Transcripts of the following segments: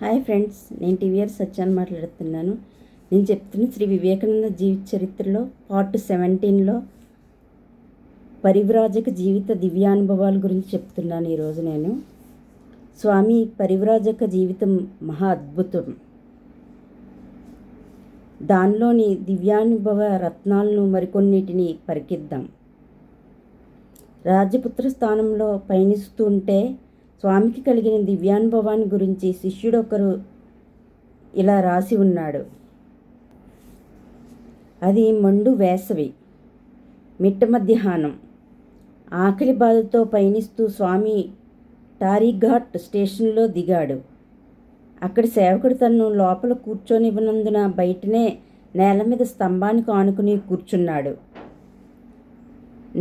Hi friends, నేను TVR సత్యాన్ని మాట్లాడుతున్నాను. నేను చెప్తున్న శ్రీ వివేకానంద జీవిత చరిత్రలో పార్ట్ 17లో పరివ్రాజక జీవిత దివ్యానుభవాల గురించి చెప్తున్నాను. ఈరోజు నేను స్వామి పరివ్రాజక జీవితం మహా అద్భుతం. దానిలోని దివ్యానుభవ రత్నాలను మరికొన్నిటిని పరికిద్దాం. రాజపుత్ర స్థానంలో పయనిస్తూ ఉంటే స్వామికి కలిగిన దివ్యానుభవాన్ని గురించి శిష్యుడొకరు ఇలా రాసి ఉన్నాడు. అది మండు వేసవి, మిట్ట మధ్యాహ్నం. ఆకలి బాధతో పయనిస్తూ స్వామి టారీఘాట్ స్టేషన్లో దిగాడు. అక్కడి సేవకుడు తనను లోపల కూర్చొనివ్వనందున బయటనే నేల మీద స్తంభానికి ఆనుకుని కూర్చున్నాడు.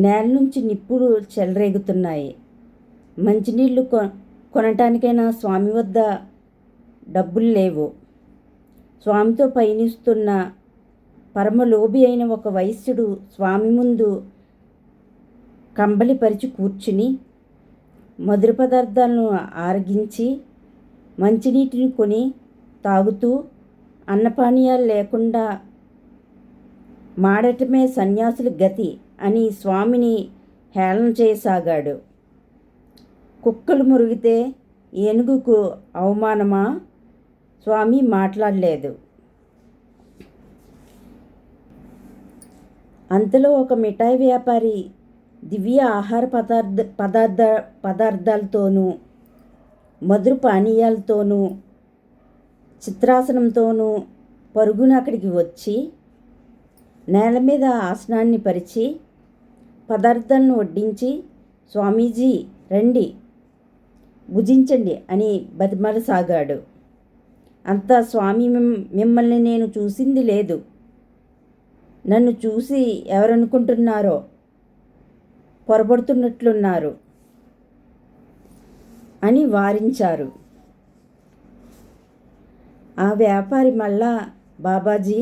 నేల నుంచి నిప్పులు చెలరేగుతున్నాయి. మంచినీళ్లు కొనటానికైనా స్వామి వద్ద డబ్బులు లేవు. స్వామితో పయనిస్తున్న పరమలోభి అయిన ఒక వైశ్యుడు స్వామి ముందు కంబలి పరిచి కూర్చుని మధుర పదార్థాలను ఆరగించి మంచినీటిని కొని తాగుతూ అన్నపానీయాలు లేకుండా మాడటమే సన్యాసుల గతి అని స్వామిని హేళన చేయసాగాడు. కుక్కలు మురిగితే ఏనుగుకు అవమానమా? స్వామి మాట్లాడలేదు. అంతలో ఒక మిఠాయి వ్యాపారి దివ్య ఆహార పదార్థాలతోనూ మధుర పానీయాలతోనూ చిత్రాసనంతోనూ పరుగున అక్కడికి వచ్చి నేల మీద ఆసనాన్ని పరిచి పదార్థాలను వడ్డించి, స్వామీజీ రండి, భుజించండి అని బతిమలసాగాడు. అంతా స్వామి మిమ్మల్ని నేను చూసింది లేదు, నన్ను చూసి ఎవరనుకుంటున్నారో, పొరబడుతున్నట్లున్నారు అని వారించారు. ఆ వ్యాపారి మళ్ళా, బాబాజీ,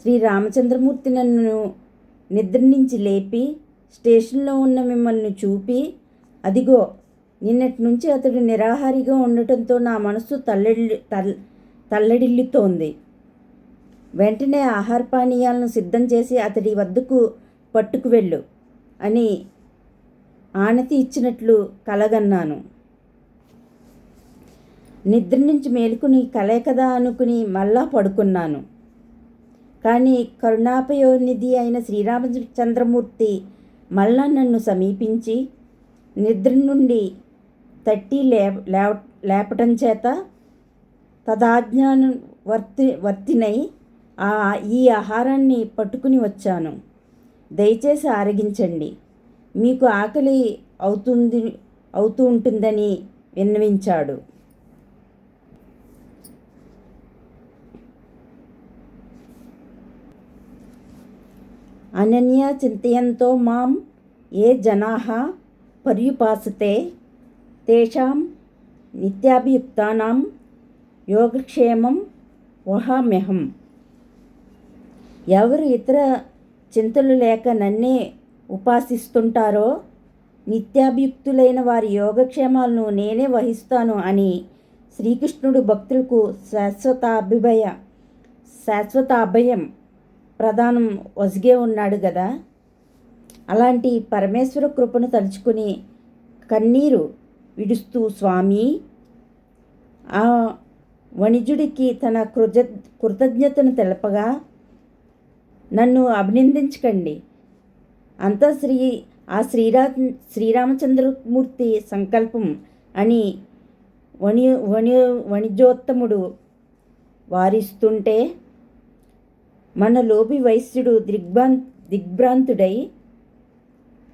శ్రీరామచంద్రమూర్తి నన్ను నిద్ర నుంచి లేపి స్టేషన్లో ఉన్న మిమ్మల్ని చూపి, అదిగో నిన్నటి నుంచి అతడు నిరాహారిగా ఉండటంతో నా మనస్సు తల్లడిల్లుతోంది. వెంటనే ఆహార పానీయాలను సిద్ధం చేసి అతడి వద్దకు పట్టుకు వెళ్ళు అని ఆనతి ఇచ్చినట్లు కలగన్నాను. నిద్ర నుంచి మేలుకుని కలే కదా అనుకుని మళ్ళా పడుకున్నాను. కానీ కరుణాపయోనిధి అయిన శ్రీరామచంద్రమూర్తి మళ్ళా నన్ను సమీపించి నిద్ర నుండి తట్టి లేపటం చేత తదాజ్ఞానం వర్తినై ఈ ఆహారాన్ని పట్టుకుని వచ్చాను. దయచేసి ఆరగించండి, మీకు ఆకలి అవుతూ ఉంటుందని విన్నవించాడు. అనన్య చింతయంతో మాం ఏ జనాః పర్యుపాసతే తేషాం నిత్యాభియుక్తానాం యోగక్షేమం వహామ్యహం. ఎవరు ఇతర చింతలు లేక నన్నే ఉపాసిస్తుంటారో నిత్యాభియుక్తులైన వారి యోగక్షేమాలను నేనే వహిస్తాను అని శ్రీకృష్ణుడు భక్తులకు శాశ్వతాభయం ప్రదానం వసిగే ఉన్నాడు కదా. అలాంటి పరమేశ్వర కృపను తలుచుకుని కన్నీరు విడుస్తూ స్వామి ఆ వణిజుడికి తన కృతజ్ఞతను తెలపగా, నన్ను అభినందించకండి, అంతా శ్రీరామచంద్రమూర్తి సంకల్పం అని వణిజోత్తముడు వారిస్తుంటే మన లోభి వైశ్యుడు దిగ్భ్రాంతుడై,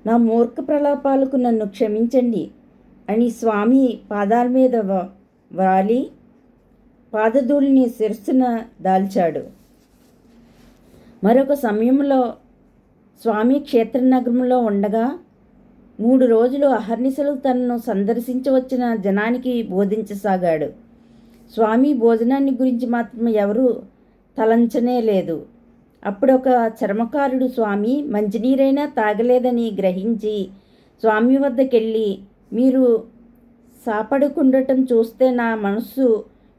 నా మూర్ఖ ప్రలాపాలకు నన్ను క్షమించండి అని స్వామి పాదాల మీద వాలి పాదధూళిని శిరస్సున దాల్చాడు. మరొక సమయంలో స్వామి క్షేత్రనగరంలో ఉండగా 3 రోజులు అహర్నిశలు తనను సందర్శించవచ్చిన జనానికి బోధించసాగాడు. స్వామి భోజనాన్ని గురించి మాత్రం ఎవరూ తలంచనే లేదు. అప్పుడొక చర్మకారుడు స్వామి మంచినీరైనా తాగలేదని గ్రహించి స్వామి వద్దకెళ్ళి, మీరు సాపడకుండటం చూస్తే నా మనస్సు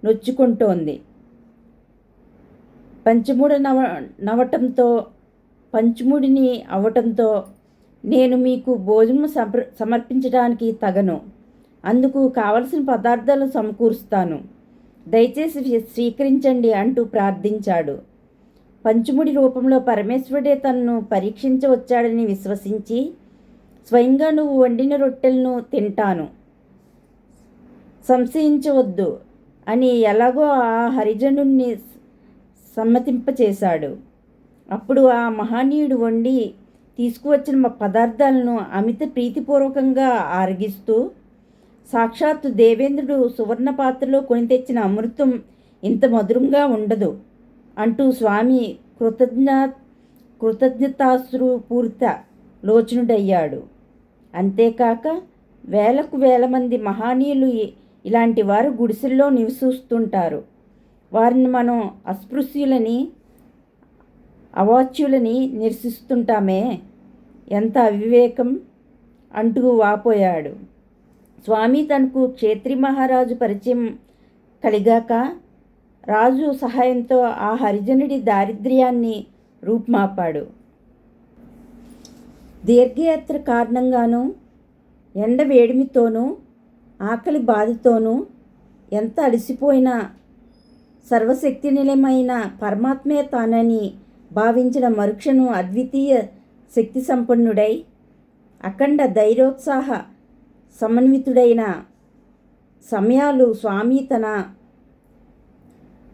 నొచ్చుకుంటోంది. పంచముడిని అవటంతో నేను మీకు భోజనం సమర్పించడానికి తగను. అందుకు కావలసిన పదార్థాలు సమకూరుస్తాను. దయచేసి స్వీకరించండి అంటూ ప్రార్థించాడు. పంచముడి రూపంలో పరమేశ్వరుడే తనను పరీక్షించవచ్చాడని విశ్వసించి, స్వయంగా నువ్వు వండిన రొట్టెలను తింటాను, సంశయించవద్దు అని ఎలాగో ఆ హరిజనుణ్ణి సమ్మతింపచేశాడు. అప్పుడు ఆ మహనీయుడు వండి తీసుకువచ్చిన పదార్థాలను అమిత ప్రీతిపూర్వకంగా ఆరగిస్తూ, సాక్షాత్తు దేవేంద్రుడు సువర్ణ పాత్రలో కొని తెచ్చిన అమృతం ఇంత మధురంగా ఉండదు అంటూ స్వామి కృతజ్ఞతాశ్రుపూరిత లోచనుడయ్యాడు. అంతేకాక వేలకు వేల మంది మహనీయులు ఇలాంటి వారు గుడిసెల్లో నివసిస్తుంటారు. వారిని మనం అస్పృశ్యులని, అవాచ్యులని నిరసిస్తుంటామే, ఎంత అవివేకం అంటూ వాపోయాడు. స్వామి తనకు క్షేత్రి మహారాజు పరిచయం కలిగాక రాజు సహాయంతో ఆ హరిజనుడి దారిద్ర్యాన్ని రూపుమాపాడు. దీర్ఘయాత్ర కారణంగానూ, ఎండ వేడిమితోనూ, ఆకలి బాధతోనూ ఎంత అలసిపోయినా సర్వశక్తి నిలయమైన పరమాత్మే తానని భావించిన మరుక్షణం అద్వితీయ శక్తి సంపన్నుడై, అఖండ ధైర్యోత్సాహ సమన్వితుడైన సమయాలు స్వామి తన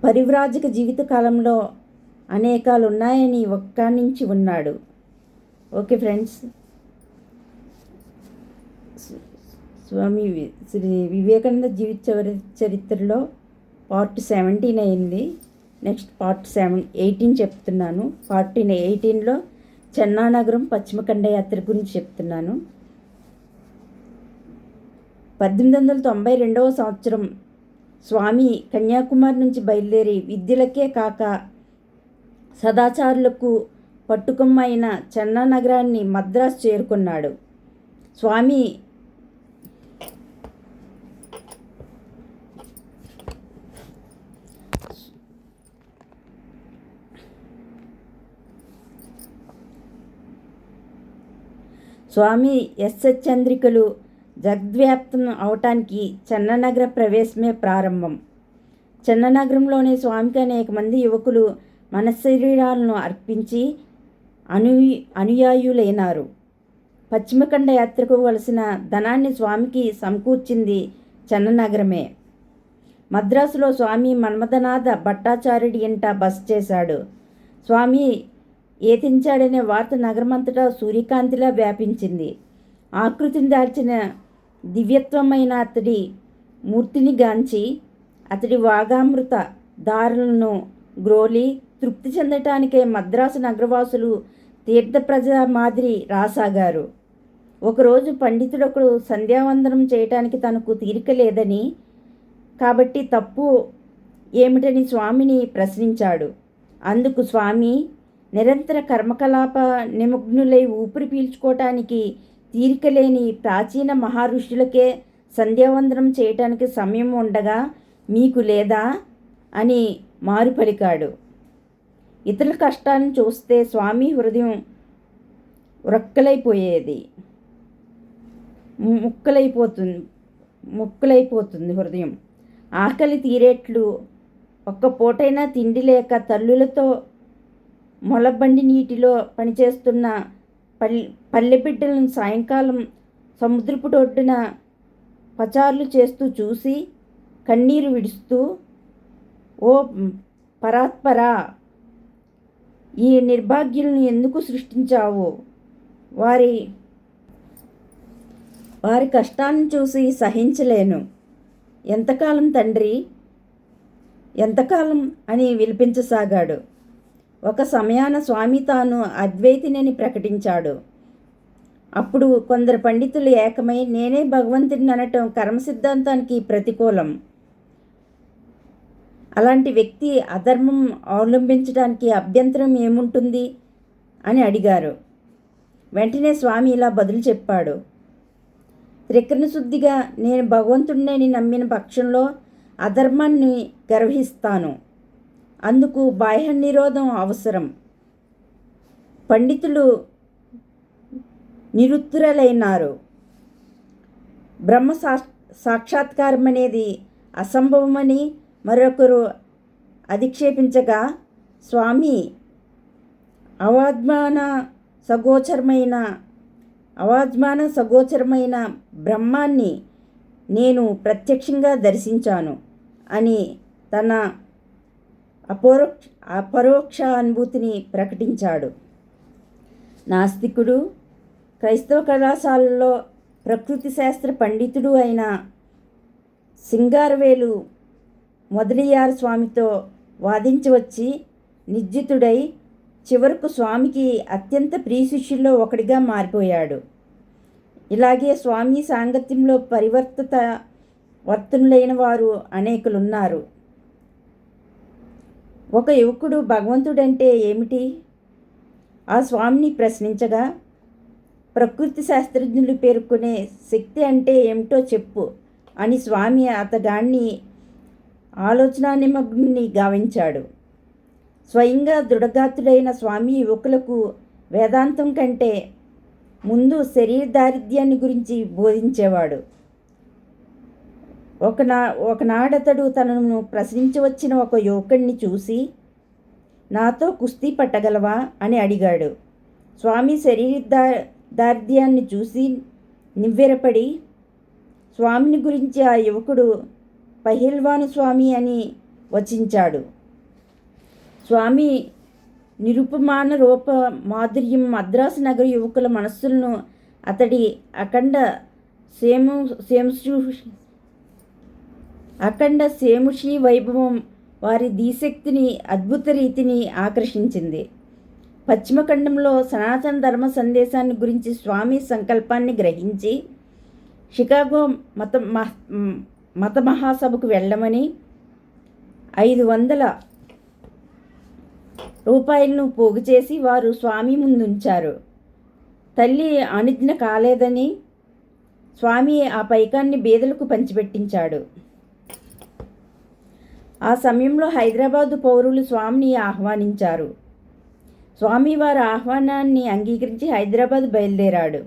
పరివ్రాజక జీవితకాలంలో అనేకాలున్నాయని ఒక్కానించి ఉన్నాడు. ఓకే ఫ్రెండ్స్, స్వామి శ్రీ వివేకానంద జీవిత చరిత్రలో పార్ట్ 17 అయింది. నెక్స్ట్ పార్ట్ 18 చెప్తున్నాను. పార్ట్ 18లో చెన్నానగరం పశ్చిమ ఖండయాత్ర గురించి చెప్తున్నాను. 1892వ సంవత్సరం స్వామి కన్యాకుమారి నుంచి బయలుదేరి విద్యలకే కాక సదాచారులకు పట్టుకొమ్మ అయిన చెన్నా నగరాన్ని మద్రాసు చేరుకున్నాడు. స్వామి ఎస్ఎస్ చంద్రికలు జగద్వ్యాప్తం అవటానికి చెన్ననగర ప్రవేశమే ప్రారంభం. చెన్ననగరంలోని స్వామికి అనేక మంది యువకులు మనశరీరాలను అర్పించి అనుయాయులైనారు. పశ్చిమఖండ యాత్రకు వలసిన ధనాన్ని స్వామికి సమకూర్చింది చెన్ననగరమే. మద్రాసులో స్వామి మన్మథనాథ భట్టాచార్యుడి ఇంట బస చేశాడు. స్వామి ఏతించాడనే వార్త నగరమంతటా సూర్యకాంతిలా వ్యాపించింది. ఆకృతిని దాల్చిన దివ్యత్వమైన అతడి మూర్తిని గాంచి అతడి వాగామృత దారులను గ్రోలి తృప్తి చెందటానికే మద్రాసు నగరవాసులు తీర్థప్రజ మాదిరి రాసాగారు. ఒకరోజు పండితుడొకడు సంధ్యావందనం చేయటానికి తనకు తీరిక లేదని, కాబట్టి తప్పు ఏమిటని స్వామిని ప్రశ్నించాడు. అందుకు స్వామి, నిరంతర కర్మకలాప నిమగ్నులై ఊపిరి పీల్చుకోవటానికి తీరిక లేని ప్రాచీన మహారుషులకే సంధ్యావందనం చేయటానికి సమయం ఉండగా మీకు లేదా అని మారు పలికాడు. ఇతరుల కష్టాలను చూస్తే స్వామి హృదయం ముక్కలైపోతుంది హృదయం. ఆకలి తీరేట్లు ఒక్క పూటైనా తిండి లేక తల్లులతో మొలబండి నీటిలో పనిచేస్తున్న పల్లెబిడ్డలను సాయంకాలం సముద్రపు ఒడ్డున పచార్లు చేస్తూ చూసి కన్నీరు విడుస్తూ, ఓ పరాత్పరా, ఈ నిర్భాగ్యులను ఎందుకు సృష్టించావు? వారి కష్టాన్ని చూసి సహించలేను. ఎంతకాలం తండ్రి, ఎంతకాలం అని విలిపించసాగాడు. ఒక సమయాన స్వామి తాను అద్వైతినని ప్రకటించాడు. అప్పుడు కొందరు పండితులు ఏకమై నేనే భగవంతుడిని అనటం కర్మ సిద్ధాంతానికి ప్రతికూలం, అలాంటి వ్యక్తి అధర్మం అవలంబించడానికి అభ్యంతరం ఏముంటుంది అని అడిగారు. వెంటనే స్వామి ఇలా బదులు చెప్పాడు. త్రికరణ శుద్ధిగా నేను భగవంతుడిని నమ్మిన పక్షంలో అధర్మాన్ని గర్వహిస్తాను. అందుకు బాహ్య నిరోధం అవసరం. పండితులు నిరుత్తరులైనారు. బ్రహ్మ సాక్షాత్కారం అనేది అసంభవమని మరొకరు అధిక్షేపించగా, స్వామి అవాజ్ఞాన సగోచరమైన బ్రహ్మాన్ని నేను ప్రత్యక్షంగా దర్శించాను అని తన అపరోక్ష అనుభూతిని ప్రకటించాడు. నాస్తికుడు, క్రైస్తవ కళాశాలలో ప్రకృతి శాస్త్ర పండితుడు అయిన సింగారవేలు మొదలియార్ స్వామితో వాదించవచ్చి నిర్జితుడై చివరకు స్వామికి అత్యంత ప్రియ శిష్యుల్లో ఒకడిగా మారిపోయాడు. ఇలాగే స్వామి సాంగత్యంలో వర్తనులైన వారు అనేకులున్నారు. ఒక యువకుడు భగవంతుడంటే ఏమిటి? ఆ స్వామిని ప్రశ్నించగా, ప్రకృతి శాస్త్రజ్ఞులు పేర్కొనే శక్తి అంటే ఏమిటో చెప్పు అని స్వామి అతగాన్ని ఆలోచనా నిమగ్నుని గావించాడు. స్వయంగా దృఢగాతుడైన స్వామి యువకులకు వేదాంతం కంటే ముందు శరీర దారిద్ర్యాన్ని గురించి బోధించేవాడు. ఒకనాడతడు తనను ప్రశ్నించవచ్చిన ఒక యువకుడిని చూసి, నాతో కుస్తీ పట్టగలవా అని అడిగాడు. స్వామి శరీర దారిద్ర్యాన్ని చూసి నివ్వెరపడి స్వామిని గురించి ఆ యువకుడు పహిల్వాను స్వామి అని వచించాడు. స్వామి నిరుపమాన రూప మాధుర్యం మద్రాసు నగర యువకుల మనస్సులను అతడి అఖండ సేముషి వైభవం వారి దీశక్తిని అద్భుత రీతిని ఆకర్షించింది. పశ్చిమ ఖండంలో సనాతన ధర్మ సందేశాన్ని గురించి స్వామి సంకల్పాన్ని గ్రహించి షికాగో మత మహాసభకు వెళ్ళమని 500 రూపాయలను పోగు చేసి వారు స్వామి ముందుంచారు. తల్లి అనుజ్ఞ కాలేదని స్వామి ఆ పైకాన్ని బీదలకు పంచిపెట్టించాడు. ఆ సమయంలో హైదరాబాదు పౌరులు స్వామిని ఆహ్వానించారు. స్వామి వారి ఆహ్వానాన్ని అంగీకరించి హైదరాబాద్ బయలుదేరాడు.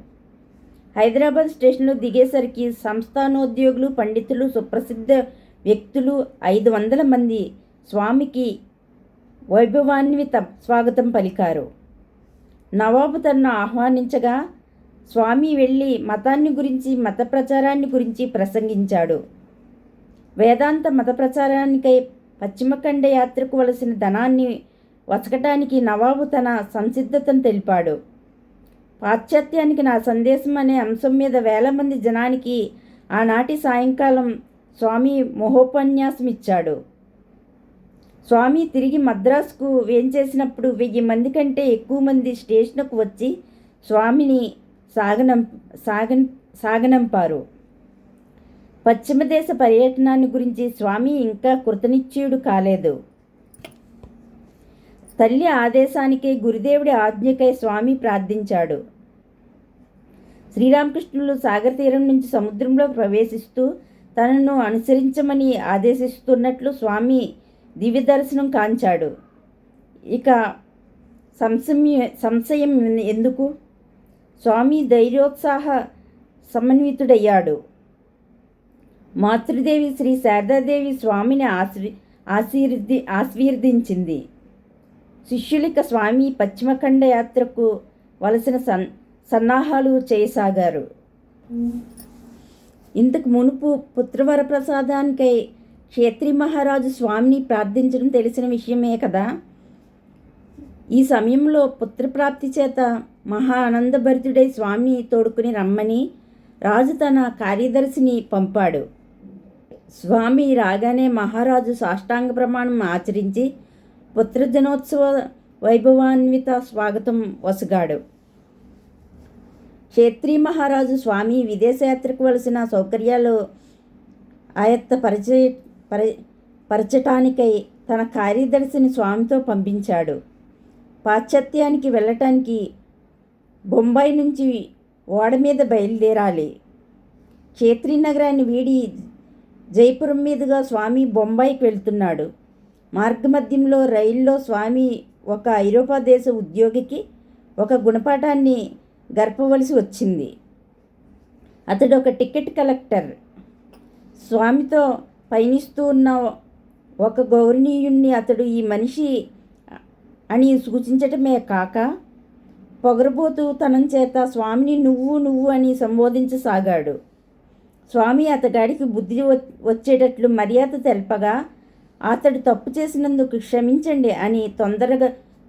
హైదరాబాద్ స్టేషన్లో దిగేసరికి సంస్థానోద్యోగులు, పండితులు, సుప్రసిద్ధ వ్యక్తులు 500 మంది స్వామికి వైభవాన్విత స్వాగతం పలికారు. నవాబు తనను ఆహ్వానించగా స్వామి వెళ్ళి మతాన్ని గురించి, మత ప్రచారాన్ని గురించి ప్రసంగించాడు. వేదాంత మత ప్రచారానికై పశ్చిమఖండ యాత్రకు వలసిన ధనాన్ని వచకటానికి నవాబు తన సంసిద్ధతను తెలిపాడు. పాశ్చాత్యానికి నా సందేశం అనే అంశం మీద వేల మంది జనానికి ఆనాటి సాయంకాలం స్వామి మహోపన్యాసం ఇచ్చాడు. స్వామి తిరిగి మద్రాసుకు వేంచేసినప్పుడు 1000 మంది కంటే ఎక్కువ మంది స్టేషన్కు వచ్చి స్వామిని సాగనంపారు. పశ్చిమ దేశ పర్యటనాన్ని గురించి స్వామి ఇంకా కృతనిశ్చయుడు కాలేదు. తల్లి ఆదేశానికై, గురుదేవుడి ఆజ్ఞకై స్వామి ప్రార్థించాడు. శ్రీరామకృష్ణులు సాగర తీరం నుంచి సముద్రంలో ప్రవేశిస్తూ తనను అనుసరించమని ఆదేశిస్తున్నట్లు స్వామి దివ్య దర్శనం కాంచాడు. ఇక సంశయం ఎందుకు? స్వామి ధైర్యోత్సాహ సమన్వితుడయ్యాడు. మాతృదేవి శ్రీ శారదాదేవి స్వామిని ఆశీర్వదించింది. శిష్యులిక స్వామి పశ్చిమఖండ యాత్రకు వలసిన సన్నాహాలు చేయసాగారు. ఇంతకు మునుపు పుత్రవరప్రసాదానికై క్షేత్రి మహారాజు స్వామిని ప్రార్థించడం తెలిసిన విషయమే కదా. ఈ సమయంలో పుత్రప్రాప్తి చేత మహా ఆనందభరితుడై స్వామిని తోడుకుని రమ్మని రాజు తన కార్యదర్శిని పంపాడు. స్వామి రాగానే మహారాజు సాష్టాంగ ప్రమాణం ఆచరించి పుత్రజనోత్సవ వైభవాన్విత స్వాగతం వసగాడు. క్షేత్రి మహారాజు స్వామి విదేశయాత్రకు వలసిన సౌకర్యాలు పరచటానికై తన కార్యదర్శిని స్వామితో పంపించాడు. పాశ్చాత్యానికి వెళ్ళటానికి బొంబాయి నుంచి ఓడ మీద బయలుదేరాలి. క్షేత్రి నగరాన్ని వీడి జైపురం మీదుగా స్వామి బొంబాయికి వెళ్తున్నాడు. మార్గమధ్యంలో రైల్లో స్వామి ఒక ఐరోపా దేశ ఉద్యోగికి ఒక గుణపాఠాన్ని గర్పవలసి వచ్చింది. అతడు ఒక టికెట్ కలెక్టర్. స్వామితో పయనిస్తూ ఉన్న ఒక గౌరవనీయుణ్ణి అతడు ఈ మనిషి అని సూచించటమే కాక పొగరబోతుతనం చేత స్వామిని నువ్వు అని సంబోధించసాగాడు. స్వామి అతగాడికి బుద్ధి వచ్చేటట్లు మర్యాద తెలపగా అతడు తప్పు చేసినందుకు క్షమించండి అని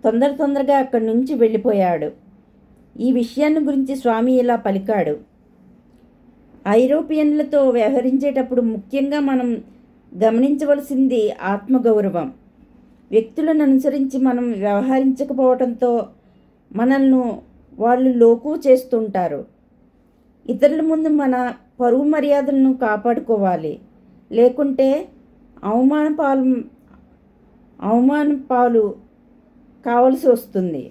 తొందరగా అక్కడి నుంచి వెళ్ళిపోయాడు. ఈ విషయాన్ని గురించి స్వామి ఇలా పలికాడు: ఐరోపియన్లతో వ్యవహరించేటప్పుడు ముఖ్యంగా మనం గమనించవలసింది ఆత్మగౌరవం. వ్యక్తులను అనుసరించి మనం వ్యవహరించకపోవడంతో మనల్ని వాళ్ళు లోకు చేస్తుంటారు. ఇతరుల ముందు మన పరువు మర్యాదలను కాపాడుకోవాలి, లేకుంటే అవమాన పాలు కావలసి వస్తుంది.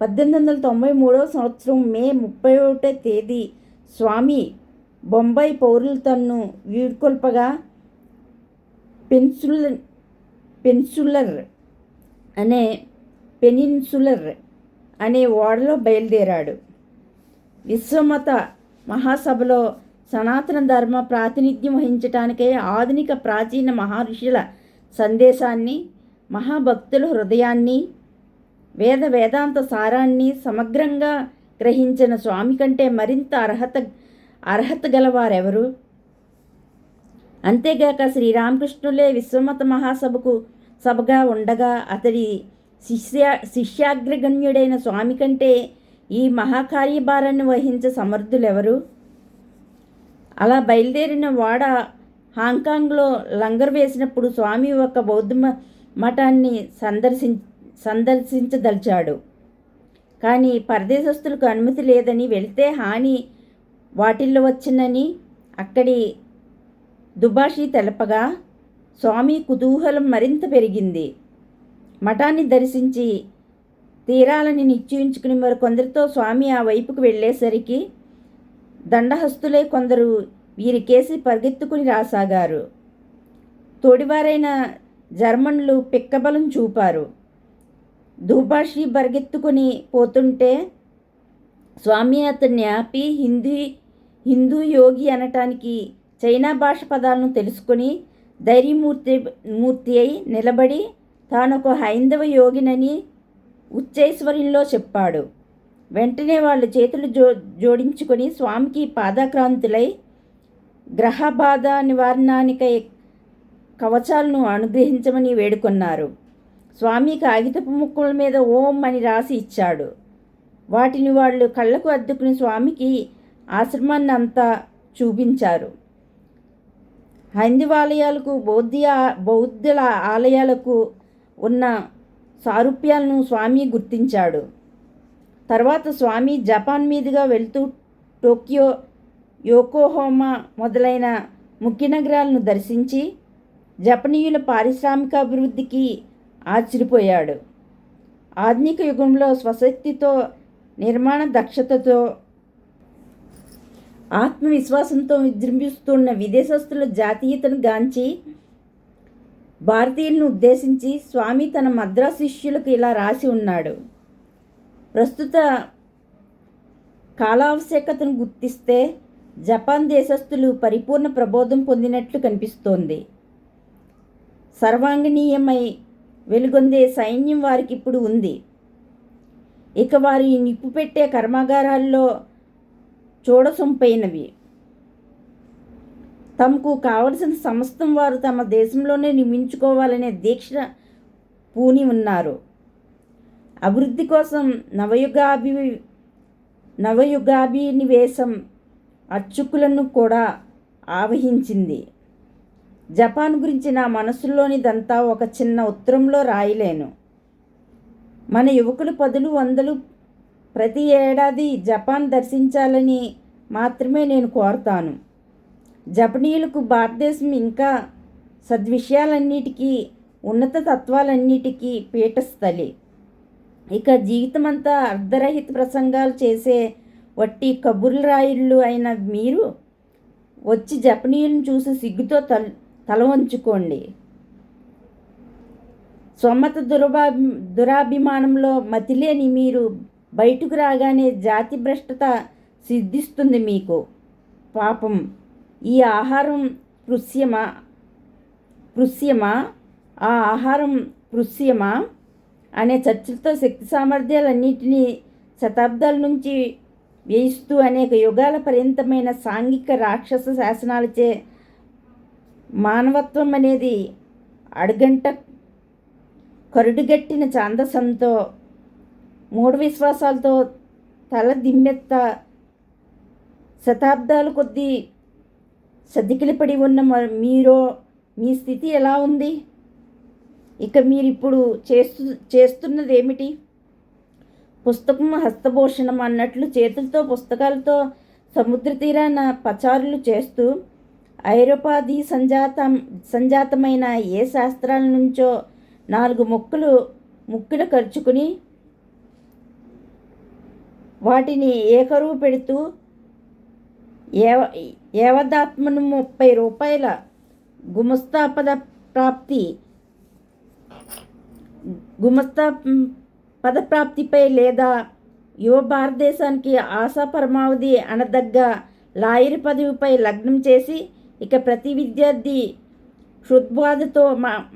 1893 సంవత్సరం మే 31వ తేదీ స్వామి బొంబాయి పౌరులు తన్ను వీడ్కొల్పగా పెనిన్సులర్ అనే ఓడలో బయలుదేరాడు. విశ్వమత మహాసభలో సనాతన ధర్మ ప్రాతినిధ్యం వహించటానికై ఆధునిక ప్రాచీన మహర్షుల సందేశాన్ని, మహాభక్తుల హృదయాన్ని, వేదాంత సారాన్ని సమగ్రంగా గ్రహించిన స్వామి కంటే మరింత అర్హత గలవారెవరు? అంతేగాక శ్రీరామకృష్ణులే విశ్వమత సభగా ఉండగా అతడి శిష్యాగ్రగణ్యుడైన స్వామి కంటే ఈ మహాకార్యభారాన్ని వహించే సమర్థులెవరు? అలా బయలుదేరిన వాడ హాంకాంగ్లో లంగర్ వేసినప్పుడు స్వామి ఒక బౌద్ధ మఠాన్ని సందర్శించదలిచాడు. కానీ పరదేశస్తులకు అనుమతి లేదని, వెళితే హాని వాటిల్లో వచ్చినని అక్కడి దుబాషి తెలపగా స్వామి కుతూహలం మరింత పెరిగింది. మఠాన్ని దర్శించి తీరాలని నిశ్చయించుకుని మరికొందరితో స్వామి ఆ వైపుకు వెళ్ళేసరికి దండహస్తులే కొందరు వీరికేసి పరిగెత్తుకుని రాసాగారు. తోడివారైన జర్మన్లు పిక్కబలం చూపారు. దుబాషి పరిగెత్తుకుని పోతుంటే స్వామి అతన్ని ఆపి హిందూ యోగి అనటానికి చైనా భాష పదాలను తెలుసుకుని ధైర్యమూర్తి అయి నిలబడి తానొక హైందవ యోగినని ఉచ్చైశ్వర్యంలో చెప్పాడు. వెంటనే వాళ్ళు చేతులు జోడించుకొని స్వామికి పాదాక్రాంతులై గ్రహబాధ నివారణానికై కవచాలను అనుగ్రహించమని వేడుకొన్నారు. స్వామి కాగితపు ముక్కల మీద ఓం అని రాసి ఇచ్చాడు. వాటిని వాళ్ళు కళ్ళకు అద్దుకుని స్వామికి ఆశ్రమాన్ని అంతా చూపించారు. హైందవాలయాలకు బౌద్ధుల ఆలయాలకు ఉన్న సారూప్యాలను స్వామి గుర్తించాడు. తర్వాత స్వామి జపాన్ మీదుగా వెళ్తూ టోక్యో, యోకోహామా మొదలైన ముఖ్య నగరాలను దర్శించి జపనీయుల పారిశ్రామికాభివృద్ధికి ఆశ్చర్యపోయాడు. ఆధునిక యుగంలో స్వశక్తితో, నిర్మాణ దక్షతతో, ఆత్మవిశ్వాసంతో విజృంభిస్తున్న విదేశస్తుల జాతీయతను గాంచి భారతీయులను ఉద్దేశించి స్వామి తన మద్రాసు శిష్యులకు ఇలా రాసి ఉన్నాడు: ప్రస్తుత కాలావశ్యకతను గుర్తిస్తే జపాన్ దేశస్థులు పరిపూర్ణ ప్రబోధం పొందినట్లు కనిపిస్తోంది. సర్వాంగనీయమై వెలుగొందే సైన్యం వారికి ఇప్పుడు ఉంది. ఇక వారి నిప్పు పెట్టే కర్మాగారాల్లో చూడసొంపైనవి. తమకు కావలసిన సమస్తం వారు తమ దేశంలోనే నిర్మించుకోవాలనే దీక్ష పూని ఉన్నారు. అభివృద్ధి కోసం నవయుగాభినివేశం అర్చకులను కూడా ఆవహించింది. జపాన్ గురించి నా మనసులోనిదంతా ఒక చిన్న ఉత్తరంలో రాయలేను. మన యువకులు 10, 100 ప్రతి ఏడాది జపాన్ దర్శించాలని మాత్రమే నేను కోరతాను. జపనీయులకు భారతదేశం ఇంకా సద్విషయాలన్నిటికీ, ఉన్నత తత్వాలన్నిటికీ పీఠస్థలి. ఇక జీవితమంతా అర్ధరహిత ప్రసంగాలు చేసే వట్టి కబుర్ల రాయుళ్ళు అయిన మీరు వచ్చి జపనీయులను చూసి సిగ్గుతో తల వంచుకోండి. స్వమత దురాభిమానంలో మతిలేని మీరు బయటకు రాగానే జాతి భ్రష్టత సిద్ధిస్తుంది మీకు. పాపం, ఈ ఆహారం పృశ్యమా ఆ ఆహారం పృశ్యమా అనే చర్చలతో శక్తి సామర్థ్యాలన్నింటినీ శతాబ్దాల నుంచి వేయిస్తూ అనేక యుగాల పర్యంతమైన సాంఘిక రాక్షస శాసనాలచే మానవత్వం అనేది కరుడుగట్టిన ఛాందసంతో మూఢ విశ్వాసాలతో తల దిమ్మెత్త శతాబ్దాల కొద్దీ సతికిలపడి ఉన్న మీ స్థితి ఎలా ఉంది? ఇక మీరిప్పుడు చేస్తున్నది ఏమిటి? పుస్తకం హస్తభూషణం అన్నట్లు చేతులతో పుస్తకాలతో సముద్ర తీరాన పచారులు చేస్తూ ఐరోపాది సంజాతమైన ఏ శాస్త్రాల నుంచో 4 ముక్కులు ఖర్చుకుని వాటిని ఏకరువు పెడుతూ యావదాత్మను 30 రూపాయల గుమస్తా పదప్రాప్తిపై లేదా యువ భారతదేశానికి ఆశా పరమావధి అనదగ్గ లాయర్ పదవిపై లగ్నం చేసి ఇక ప్రతి విద్యార్థి హృద్బాధతో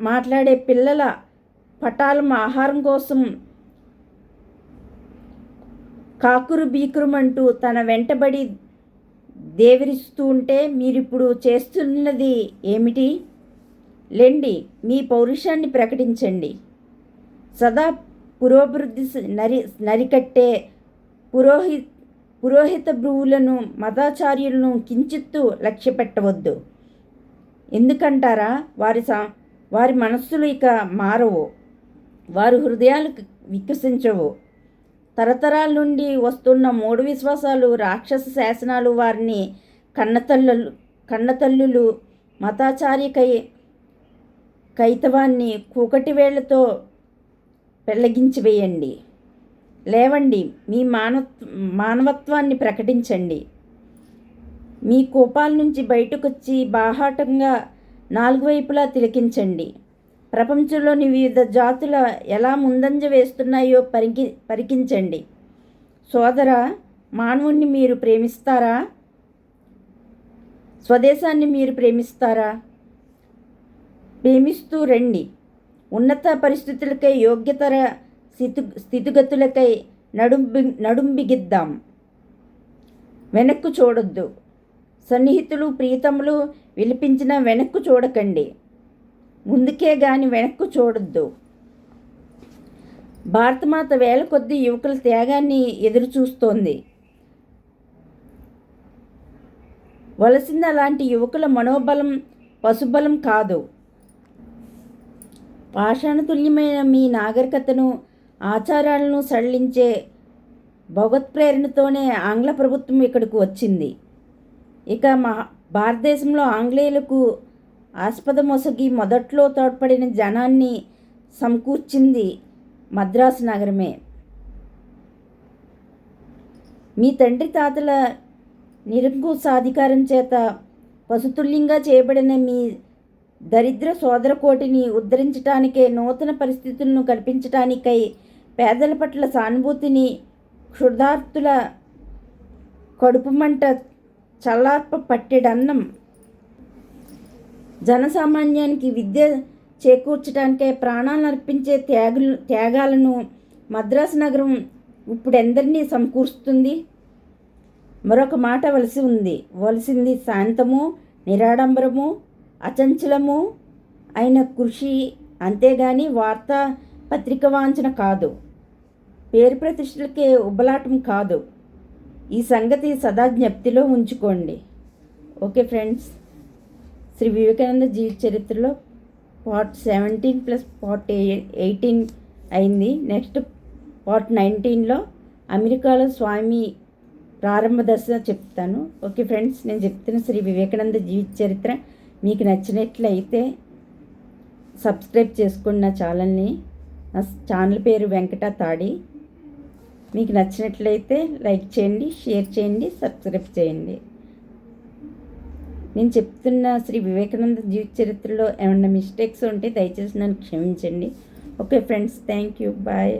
మాట్లాడే పిల్లల పటాలం ఆహారం కోసం కాకురు బీకురుమంటూ తన వెంటబడి దేవరిస్తూ ఉంటే మీరిప్పుడు చేస్తున్నది ఏమిటి? లెండి, మీ పౌరుషాన్ని ప్రకటించండి. సదా పురోభివృద్ధి నరికట్టే పురోహిత భ్రువులను మతాచార్యులను కించిత్తు లక్ష్య పెట్టవద్దు. ఎందుకంటారా? వారి మనస్సులు ఇక మారవు, వారి హృదయాలు వికసించవు. తరతరాల నుండి వస్తున్న మూఢ విశ్వాసాలు, రాక్షస శాసనాలు వారిని కన్నతల్లులు మతాచార్య కైతవాన్ని కూకటి వేళ్లతో పెళ్ళగించివేయండి. లేవండి, మీ మానవత్వాన్ని ప్రకటించండి. మీ కోపాల నుంచి బయటకొచ్చి బాహాటంగా 4 వైపులా తిలకించండి. ప్రపంచంలోని వివిధ జాతుల ఎలా ముందంజ వేస్తున్నాయో పరికించండి. సోదరా, మానవుణ్ణి మీరు ప్రేమిస్తారా? స్వదేశాన్ని మీరు ప్రేమిస్తారా? ప్రేమిస్తూ రండి. ఉన్నత పరిస్థితులకై, యోగ్యతర స్థితిగతులకై నడుంబిగిద్దాం. వెనక్కు చూడొద్దు. సన్నిహితులు ప్రీతములు విలిపించిన వెనక్కు చూడకండి. ముందుకే గాని వెనక్కు చూడొద్దు. భారతమాత వేల కొద్దీ యువకుల త్యాగాన్ని ఎదురుచూస్తోంది. వలసింది అలాంటి యువకుల మనోబలం, పశుబలం కాదు. పాషాణతుల్యమైన మీ నాగరికతను, ఆచారాలను సడలించే భగవత్ప్రేరణతోనే ఆంగ్ల ప్రభుత్వం ఇక్కడికి వచ్చింది. ఇక భారతదేశంలో ఆంగ్లేయులకు ఆస్పదమొసగి మొదట్లో తోడ్పడిన జనాన్ని సమకూర్చింది మద్రాసు నగరమే. మీ తండ్రి తాతల నిరంకుశాధికారం చేత పశుతుల్యంగా చేయబడిన మీ దరిద్ర సోదరకోటిని ఉద్ధరించటానికై, నూతన పరిస్థితులను కల్పించటానికై, పేదల పట్ల సానుభూతిని, క్షుధార్తుల కడుపు మంట చల్లార్ప పట్టెడన్నం, జనసామాన్యానికి విద్య చేకూర్చడానికై ప్రాణాలను అర్పించే త్యాగాలను మద్రాసు నగరం ఇప్పుడెందరినీ సమకూరుస్తుంది? మరొక మాట వలసింది శాంతము, నిరాడంబరము, అచంచలము అయిన కృషి, అంతేగాని వార్తా పత్రిక వాంఛన కాదు. పేరు ప్రతిష్టలకే ఉబ్బలాటం కాదు. ఈ సంగతి సదా జ్ఞప్తిలో ఉంచుకోండి. ఓకే ఫ్రెండ్స్, శ్రీ వివేకానంద జీవిత చరిత్రలో పార్ట్ 17 ప్లస్ పార్ట్ 18 అయింది. నెక్స్ట్ పార్ట్ 19లో అమెరికాలో స్వామి ప్రారంభ దశ చెప్తాను. ఓకే ఫ్రెండ్స్, నేను చెప్తున్న శ్రీ వివేకానంద జీవిత చరిత్ర మీకు నచ్చినట్లయితే సబ్స్క్రైబ్ చేసుకోండి నా ఛానల్ని. నా ఛానల్ పేరు వెంకట తాడి. మీకు నచ్చినట్లయితే లైక్ చేయండి, షేర్ చేయండి, సబ్స్క్రైబ్ చేయండి. నేను చెప్తున్న శ్రీ వివేకానంద జీవిత చరిత్రలో ఏమన్నా మిస్టేక్స్ ఉంటే దయచేసి నన్ను క్షమించండి. Okay friends, thank you, bye.